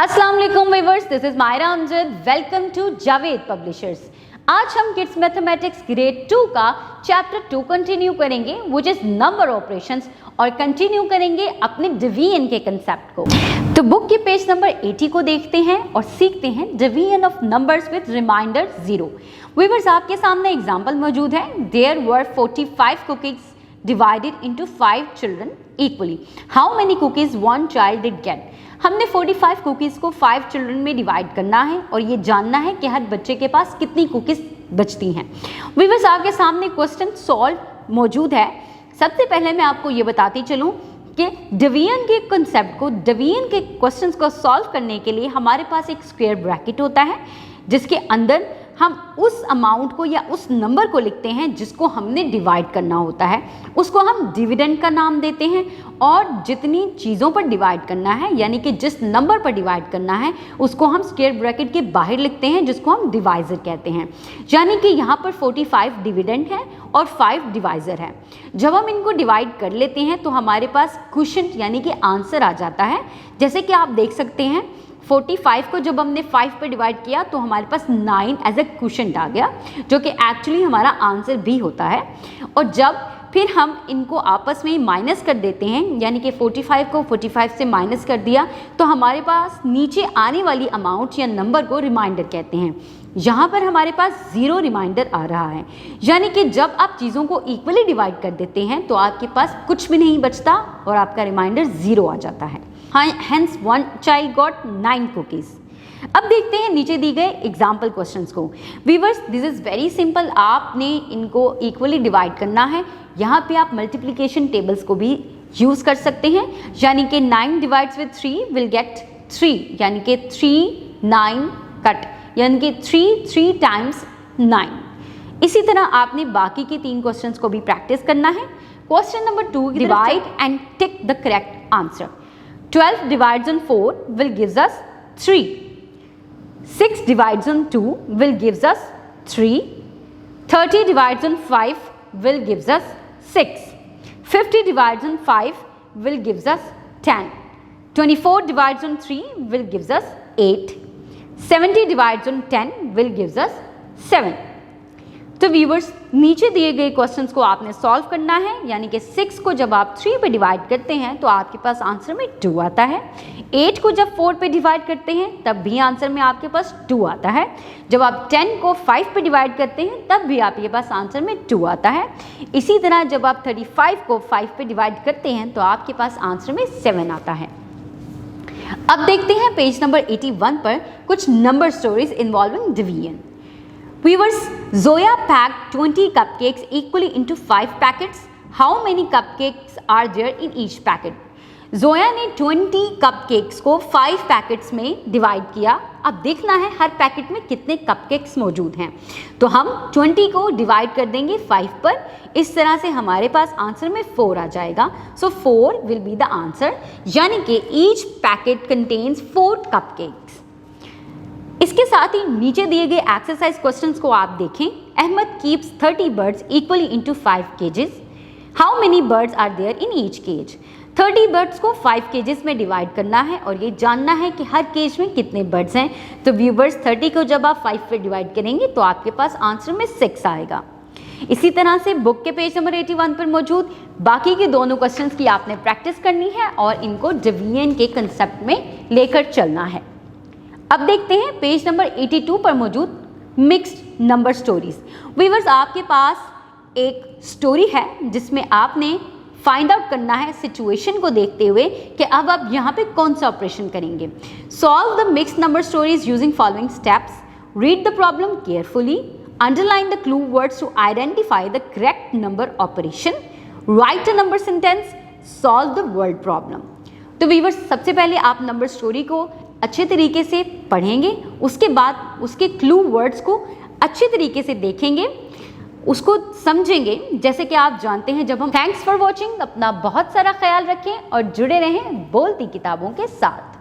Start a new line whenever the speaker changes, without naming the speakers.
अस्सलाम वालेकुम viewers, this is Maira Amjad. Welcome to Javed publishers. आज हम किड्स मैथमेटिक्स ग्रेड 2 का चैप्टर 2 कंटिन्यू करेंगे, विच इज नंबर ऑपरेशंस, और कंटिन्यू करेंगे अपने डिवीजन के कंसेप्ट को। तो बुक के पेज नंबर 80 को देखते हैं और सीखते हैं division of numbers with remainder 0। Viewers, आपके सामने एग्जांपल मौजूद है। There were 45 cookies divided into 5 children equally. How many cookies one child did get? हमने 45 कुकीज़ को 5 चिल्ड्रन में डिवाइड करना है और ये जानना है कि हर बच्चे के पास कितनी कुकीज़ बचती हैं। व्यूअर्स, आपके सामने क्वेश्चन सॉल्व मौजूद है। सबसे पहले मैं आपको ये बताती चलूँ कि डिवीजन के कंसेप्ट को, डिवीजन के क्वेश्चंस को सॉल्व करने के लिए हमारे पास एक स्क्वायर ब्रैकेट होता है, जिसके अंदर हम उस अमाउंट को या उस नंबर को लिखते हैं जिसको हमने डिवाइड करना होता है। उसको हम डिविडेंड का नाम देते हैं, और जितनी चीज़ों पर डिवाइड करना है, यानी कि जिस नंबर पर डिवाइड करना है, उसको हम स्क्वायर ब्रैकेट के बाहर लिखते हैं, जिसको हम डिवाइज़र कहते हैं। यानी कि यहाँ पर 45 डिविडेंड है और 5 डिवाइज़र है। जब हम इनको डिवाइड कर लेते हैं तो हमारे पास क्वोशिएंट यानी कि आंसर आ जाता है। जैसे कि आप देख सकते हैं, 45 को जब हमने 5 पे डिवाइड किया तो हमारे पास 9 एज ए क्वोशिएंट आ गया, जो कि एक्चुअली हमारा आंसर भी होता है। और जब फिर हम इनको आपस में माइनस कर देते हैं, यानी कि 45 को 45 से माइनस कर दिया, तो हमारे पास नीचे आने वाली अमाउंट या नंबर को रिमाइंडर कहते हैं। यहाँ पर हमारे पास 0 रिमाइंडर आ रहा है, यानी कि जब आप चीज़ों को इक्वली डिवाइड कर देते हैं तो आपके पास कुछ भी नहीं बचता और आपका रिमाइंडर 0 आ जाता है। Hence one child got 9 cookies. अब देखते हैं नीचे दी गए एग्जाम्पल क्वेश्चंस को। Viewers, this is very simple. आपने इनको इक्वली डिवाइड करना है। यहाँ पे आप मल्टीप्लिकेशन टेबल्स को भी यूज कर सकते हैं, यानी कि 9 डिवाइड्स विद 3 विल गेट 3, यानी कि 3 9 कट, यानी कि 3 टाइम्स 9। इसी तरह आपने बाकी के 3 क्वेश्चंस को भी प्रैक्टिस करना है। Question number 2, divide and tick the correct answer. 12 divides on 4 will gives us 3. 6 divides on 2 will gives us 3. 30 divides on 5 will gives us 6. 50 divides on 5 will gives us 10. 24 divides on 3 will gives us 8. 70 divides on 10 will gives us 7. तो viewers, नीचे दिए गए questions को आपने solve करना है, यानी कि 6 को जब आप 3 पे डिवाइड करते हैं तो आपके पास आंसर में 2 आता है। 8 को जब 4 पे डिवाइड करते हैं तब भी आंसर में आपके पास 2 आता है। जब आप 10 को 5 पे डिवाइड करते हैं तब भी आपके पास आंसर में 2 आता है। इसी तरह जब आप 35 को 5 पे डिवाइड करते हैं तो आपके पास आंसर में 7 आता है। अब देखते हैं पेज नंबर 81 पर कुछ number stories involving division. Viewers, Zoya packed 20 cupcakes equally into 5 packets. How many cupcakes are there in each packet? Zoya ने 20 कपकेक्स को 5 पैकेट्स में डिवाइड किया। अब देखना है हर पैकेट में कितने कपकेक्स मौजूद हैं। तो हम 20 को डिवाइड कर देंगे 5 पर। इस तरह से हमारे पास आंसर में 4 आ जाएगा। सो 4 विल बी द आंसर, यानी कि ईच पैकेट कंटेन्स 4 कपकेक्स। इसके साथ ही नीचे दिए गए एक्सरसाइज क्वेश्चंस को आप देखें। Ahmed keeps 30 birds equally into 5 cages. How many birds are there in each cage? 30 birds को 5 केजेस में डिवाइड करना है और ये जानना है कि हर केज में कितने बर्ड्स हैं। तो व्यूअर्स, 30 को जब आप 5 पे डिवाइड करेंगे तो आपके पास आंसर में 6 आएगा। इसी तरह से बुक के पेज नंबर 81 पर मौजूद बाकी के दोनों क्वेश्चंस की आपने प्रैक्टिस करनी है और इनको डिवीजन के कंसेप्ट में लेकर चलना है। अब देखते हैं पेज नंबर 82 पर मौजूद मिक्स्ड नंबर स्टोरीज। व्यूअर्स, आपके पास एक स्टोरी है जिसमें आपने फाइंड आउट करना है सिचुएशन को देखते हुए कि अब आप यहाँ पे कौन सा ऑपरेशन करेंगे। Solve the mixed number stories using following steps. Read the problem carefully. Underline the clue words to identify the correct number operation. Write a number sentence. Solve the word problem. तो viewers, सबसे पहले आप number story को अच्छे तरीके से पढ़ेंगे, उसके बाद उसके क्लू वर्ड्स को अच्छे तरीके से देखेंगे, उसको समझेंगे। जैसे कि आप जानते हैं, जब हम थैंक्स फॉर वॉचिंग, अपना बहुत सारा ख्याल रखें और जुड़े रहें बोलती किताबों के साथ।